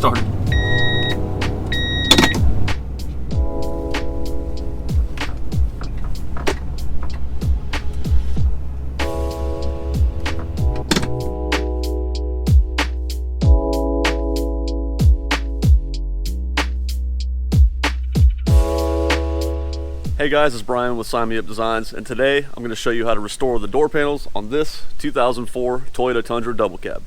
started. Hey guys, it's Brian with Sign Me Up Designs, and today I'm going to show you how to restore the door panels on this 2004 Toyota Tundra Double Cab.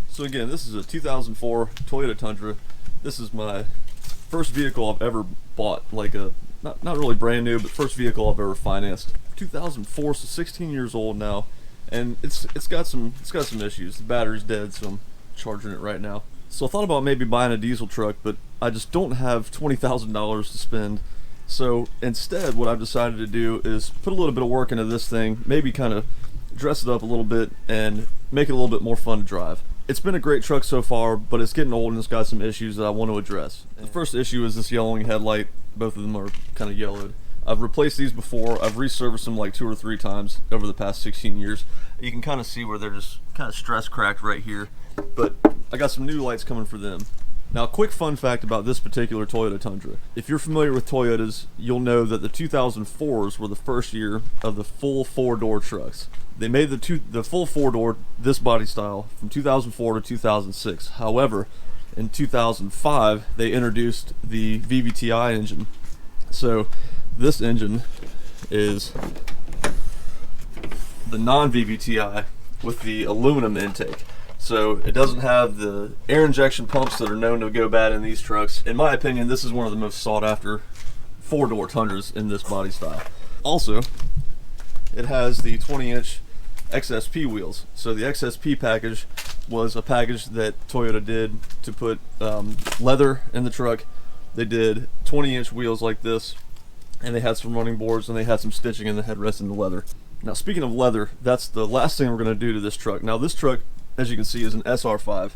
So again, this is a 2004 Toyota Tundra. This is my first vehicle I've ever bought, like a not really brand new, but first vehicle I've ever financed. 2004, so 16 years old now, and it's got some issues. The battery's dead, so I'm charging it right now. So I thought about maybe buying a diesel truck, but I just don't have $20,000 to spend. So instead, what I've decided to do is put a little bit of work into this thing, maybe kind of dress it up a little bit and make it a little bit more fun to drive. It's been a great truck so far, but it's getting old and it's got some issues that I want to address. The first issue is this yellowing headlight. Both of them are kind of yellowed. I've replaced these before. I've resurfaced them like 2 or 3 times over the past 16 years. You can kind of see where they're just kind of stress cracked right here, but I got some new lights coming for them. Now, a quick fun fact about this particular Toyota Tundra. If you're familiar with Toyotas, you'll know that the 2004s were the first year of the full 4-door trucks. They made the full 4-door, this body style, from 2004 to 2006. However, in 2005, they introduced the VVTi engine. So, this engine is the non-VVTi with the aluminum intake. So it doesn't have the air injection pumps that are known to go bad in these trucks. In my opinion, this is one of the most sought after 4-door Tundras in this body style. Also, it has the 20-inch XSP wheels. So the XSP package was a package that Toyota did to put leather in the truck. They did 20-inch wheels like this, and they had some running boards, and they had some stitching in the headrest and the leather. Now, speaking of leather, that's the last thing we're going to do to this truck. Now, this truck, as you can see, is an SR5.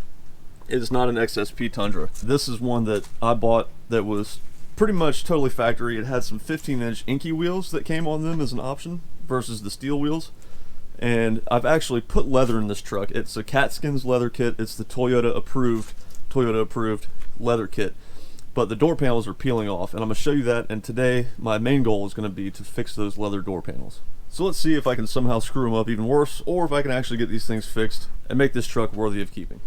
It is not an XSP Tundra. This is one that I bought that was pretty much totally factory. It had some 15-inch inky wheels that came on them as an option versus the steel wheels. And I've actually put leather in this truck. It's a Catskins leather kit. It's the Toyota approved leather kit. But the door panels are peeling off, and I'm going to show you that. And today, my main goal is going to be to fix those leather door panels. So let's see if I can somehow screw them up even worse, or if I can actually get these things fixed and make this truck worthy of keeping.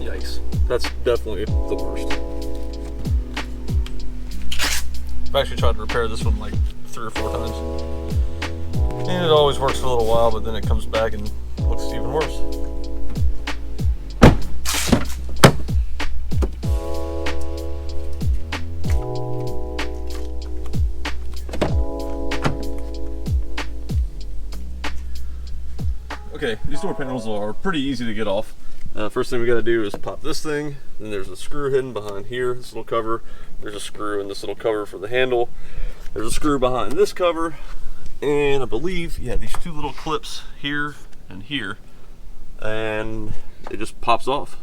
Yikes, that's definitely the worst. I've actually tried to repair this one like 3 or 4 times. And it always works for a little while, but then it comes back and looks even worse. Okay, these door panels are pretty easy to get off. First thing we got to do is pop this thing. Then there's a screw hidden behind here, this little cover. There's a screw in this little cover for the handle. There's a screw behind this cover. And I believe, yeah, these 2 little clips here and here, and it just pops off.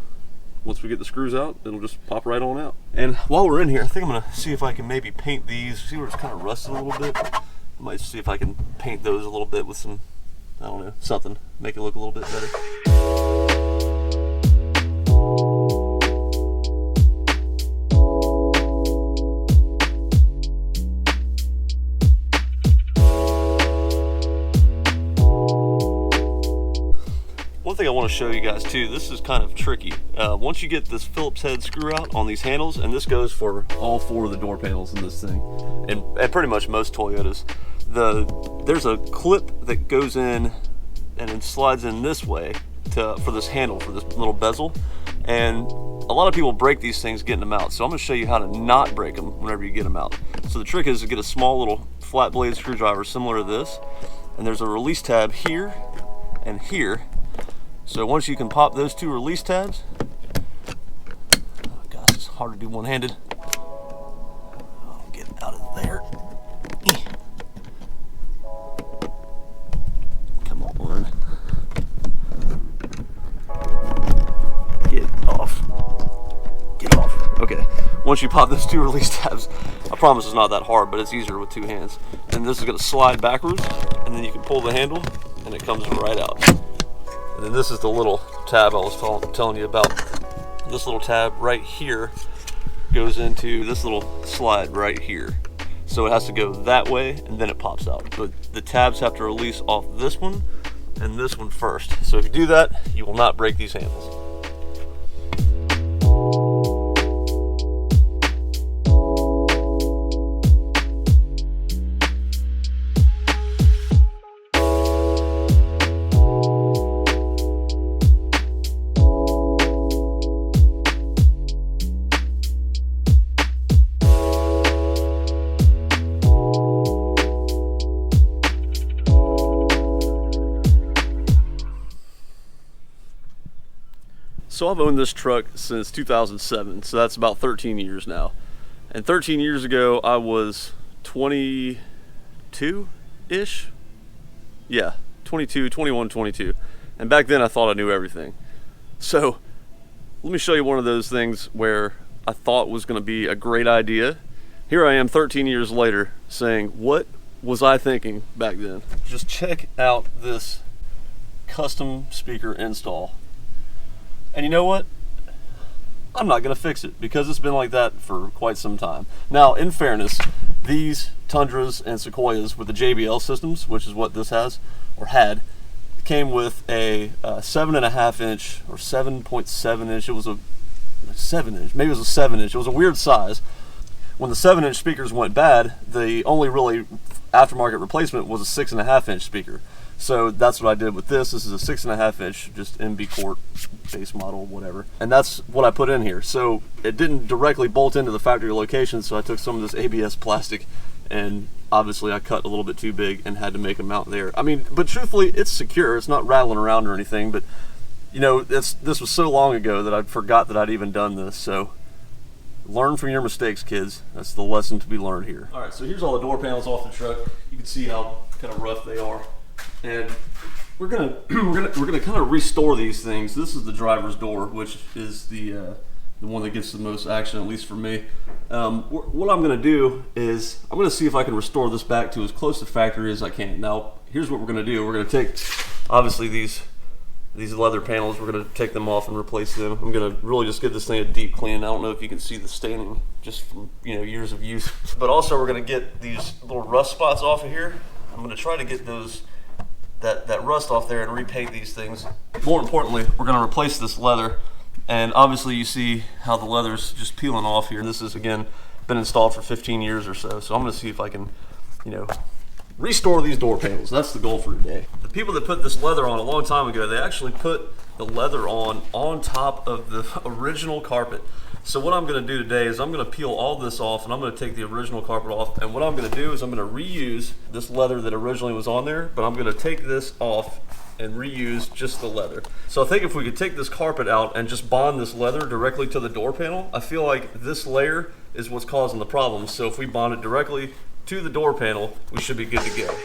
Once we get the screws out, it'll just pop right on out. And while we're in here, I think I'm gonna see if I can maybe paint these. See where it's kind of rusted a little bit? I might see if I can paint those a little bit with some, I don't know, something, make it look a little bit better. One thing I want to show you guys too, this is kind of tricky. Once you get this Phillips head screw out on these handles, and this goes for all 4 of the door panels in this thing, and pretty much most Toyotas, there's a clip that goes in and then slides in this way for this handle, for this little bezel, and a lot of people break these things getting them out. So I'm going to show you how to not break them whenever you get them out. So the trick is to get a small little flat blade screwdriver similar to this, and there's a release tab here and here. So once you can pop those 2 release tabs, oh gosh, it's hard to do one-handed. Get out of there. Come on. Get off. Get off. Okay. once you pop those two release tabs, I promise it's not that hard, but it's easier with two hands. And this is going to slide backwards, and then you can pull the handle, and it comes right out. And then this is the little tab I was telling you about. This little tab right here goes into this little slide right here. So it has to go that way, and then it pops out. But the tabs have to release off this one and this one first. So if you do that, you will not break these handles. So I've owned this truck since 2007, so that's about 13 years now. And 13 years ago, I was 22-ish? Yeah, 22, 21, 22. And back then I thought I knew everything. So let me show you one of those things where I thought was gonna be a great idea. Here I am 13 years later saying, what was I thinking back then? Just check out this custom speaker install. And you know what? I'm not gonna fix it because it's been like that for quite some time. Now, in fairness, these Tundras and Sequoias with the JBL systems, which is what this has, or had, came with a 7.5 inch or 7.7 inch. It was a 7 inch, maybe it was a 7 inch. It was a weird size. When the 7 inch speakers went bad, the only really aftermarket replacement was a 6.5 inch speaker. So that's what I did with this. This is a 6.5 inch, just MB Court base model, whatever. And that's what I put in here. So it didn't directly bolt into the factory location, so I took some of this ABS plastic and obviously I cut a little bit too big and had to make a mount there. I mean, but truthfully, it's secure. It's not rattling around or anything, but you know, this was so long ago that I forgot that I'd even done this. So learn from your mistakes, kids. That's the lesson to be learned here. All right, so here's all the door panels off the truck. You can see how kind of rough they are. And we're gonna kind of restore these things. This is the driver's door, which is the one that gets the most action, at least for me. What I'm gonna do is I'm gonna see if I can restore this back to as close to factory as I can. Now, here's what we're gonna do. We're gonna take, obviously, these leather panels. We're gonna take them off and replace them. I'm gonna really just give this thing a deep clean. I don't know if you can see the staining just from years of use. But also, we're gonna get these little rust spots off of here. I'm gonna try to get those. That rust off there and repaint these things. More importantly, we're going to replace this leather, and obviously you see how the leather's just peeling off here. This is, again, been installed for 15 years or so, so I'm going to see if I can, restore these door panels. That's the goal for today. The people that put this leather on a long time ago, they actually put the leather on top of the original carpet. So what I'm going to do today is I'm going to peel all this off, and I'm going to take the original carpet off, and what I'm going to do is I'm going to reuse this leather that originally was on there, but I'm going to take this off and reuse just the leather. So I think if we could take this carpet out and just bond this leather directly to the door panel, I feel like this layer is what's causing the problem. So if we bond it directly to the door panel, we should be good to go.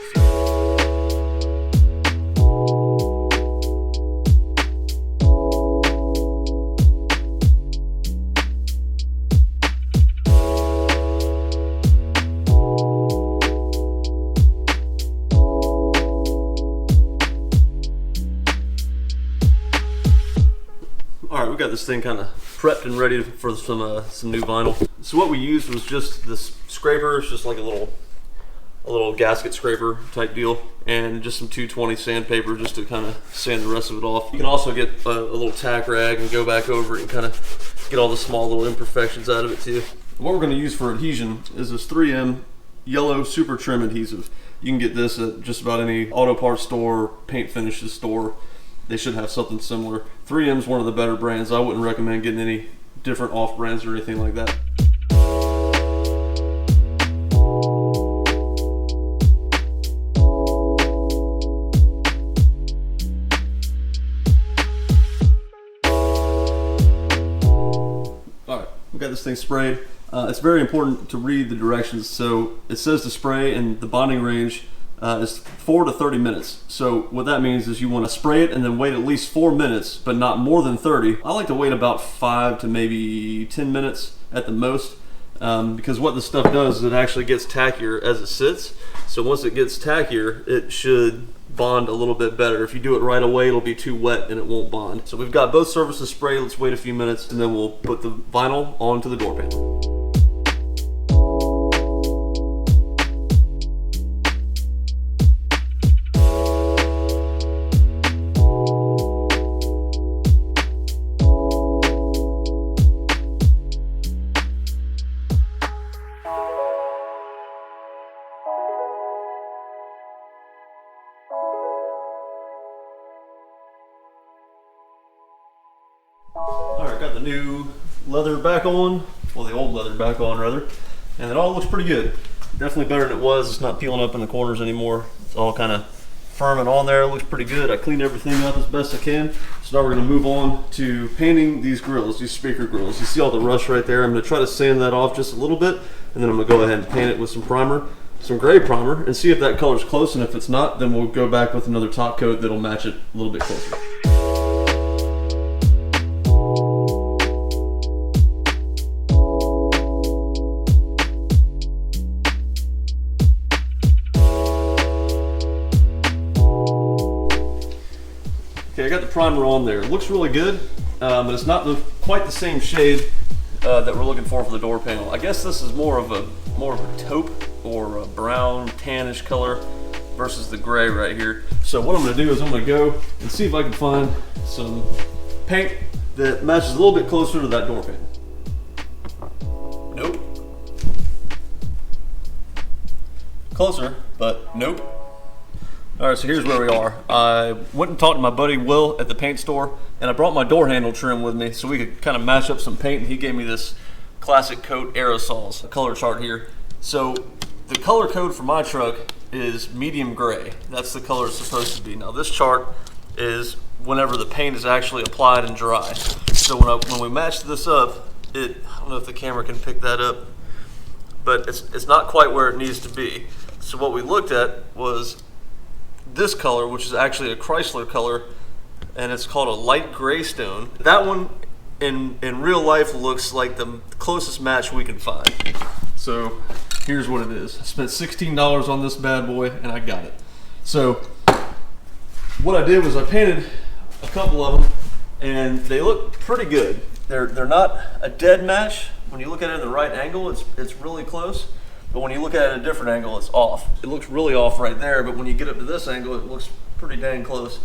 All right, we got this thing kind of prepped and ready for some new vinyl. So what we used was just this scraper. It's just like a little gasket scraper type deal, and just some 220 sandpaper just to kind of sand the rest of it off. You can also get a little tack rag and go back over it and kind of get all the small little imperfections out of it too. What we're going to use for adhesion is this 3M yellow super trim adhesive. You can get this at just about any auto parts store, paint finishes store. They should have something similar. 3M is one of the better brands. I wouldn't recommend getting any different off brands or anything like that. Alright, we got this thing sprayed. It's very important to read the directions. So it says to spray, and the bonding range is 4 to 30 minutes. So what that means is you want to spray it and then wait at least 4 minutes, but not more than 30. I like to wait about 5 to maybe 10 minutes at the most, because what this stuff does is it actually gets tackier as it sits. So once it gets tackier, it should bond a little bit better. If you do it right away, it'll be too wet and it won't bond. So we've got both surfaces sprayed. Let's wait a few minutes and then we'll put the vinyl onto the door panel. Alright, got the new leather back on, well the old leather back on rather, and it all looks pretty good. Definitely better than it was. It's not peeling up in the corners anymore. It's all kind of firm and on there. It looks pretty good. I cleaned everything up as best I can. So now we're going to move on to painting these grills, these speaker grills. You see all the rust right there. I'm going to try to sand that off just a little bit, and then I'm going to go ahead and paint it with some primer, some gray primer, and see if that color's close, and if it's not, then we'll go back with another top coat that'll match it a little bit closer. Okay, I got the primer on there. It looks really good, but it's not quite the same shade that we're looking for the door panel. I guess this is more of a taupe or a brown tannish color versus the gray right here. So what I'm going to do is I'm going to go and see if I can find some paint that matches a little bit closer to that door panel. Nope. Closer, but nope. Alright, so here's where we are. I went and talked to my buddy Will at the paint store, and I brought my door handle trim with me so we could kind of match up some paint, and he gave me this classic coat aerosols, a color chart here. So the color code for my truck is medium gray. That's the color it's supposed to be. Now this chart is whenever the paint is actually applied and dry. So when we match this up, I don't know if the camera can pick that up, but it's not quite where it needs to be. So what we looked at was this color, which is actually a Chrysler color, and it's called a light gray stone. That one in real life looks like the closest match we can find. So here's what it is. I spent $16 on this bad boy and I got it. So what I did was I painted a couple of them and they look pretty good. They're not a dead match. When you look at it in the right angle, it's really close. But when you look at it at a different angle, it's off. It looks really off right there, but when you get up to this angle, it looks pretty dang close.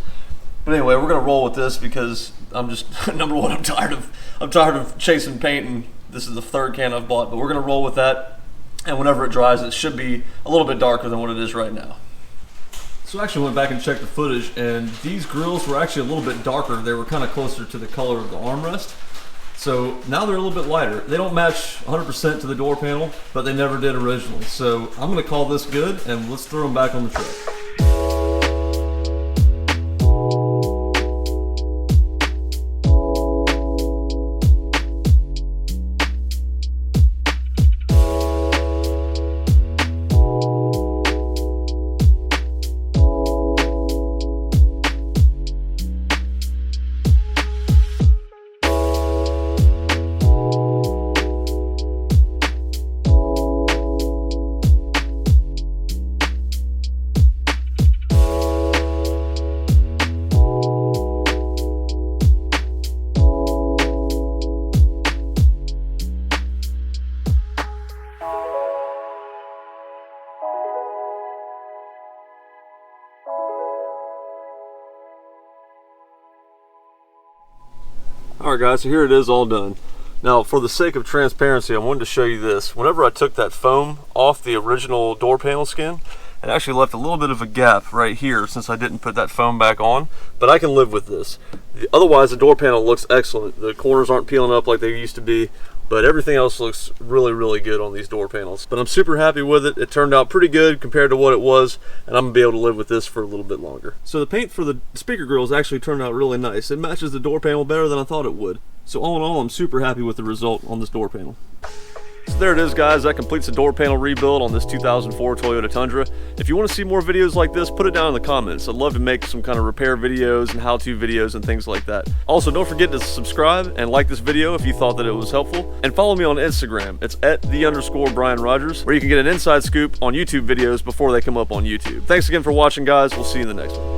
But anyway, we're gonna roll with this because I'm just, number one, I'm tired of chasing paint, and this is the third can I've bought, but we're gonna roll with that. And whenever it dries, it should be a little bit darker than what it is right now. So I actually went back and checked the footage, and these grills were actually a little bit darker. They were kind of closer to the color of the armrest. So now they're a little bit lighter. They don't match 100% to the door panel, but they never did originally. So I'm gonna call this good, and let's throw them back on the truck. Alright guys, so here it is all done. Now for the sake of transparency, I wanted to show you this. Whenever I took that foam off the original door panel skin, it actually left a little bit of a gap right here since I didn't put that foam back on, but I can live with this. Otherwise the door panel looks excellent. The corners aren't peeling up like they used to be, but everything else looks really, really good on these door panels. But I'm super happy with it. It turned out pretty good compared to what it was, and I'm gonna be able to live with this for a little bit longer. So the paint for the speaker grills actually turned out really nice. It matches the door panel better than I thought it would. So all in all, I'm super happy with the result on this door panel. So So there it is, guys. That completes the door panel rebuild on this 2004 Toyota Tundra. If you want to see more videos like this, put it down in the comments. I'd love to make some kind of repair videos and how-to videos and things like that. Also, don't forget to subscribe and like this video if you thought that it was helpful. And follow me on Instagram. It's @the_Brian Rogers, where you can get an inside scoop on YouTube videos before they come up on YouTube. Thanks again for watching, guys. We'll see you in the next one.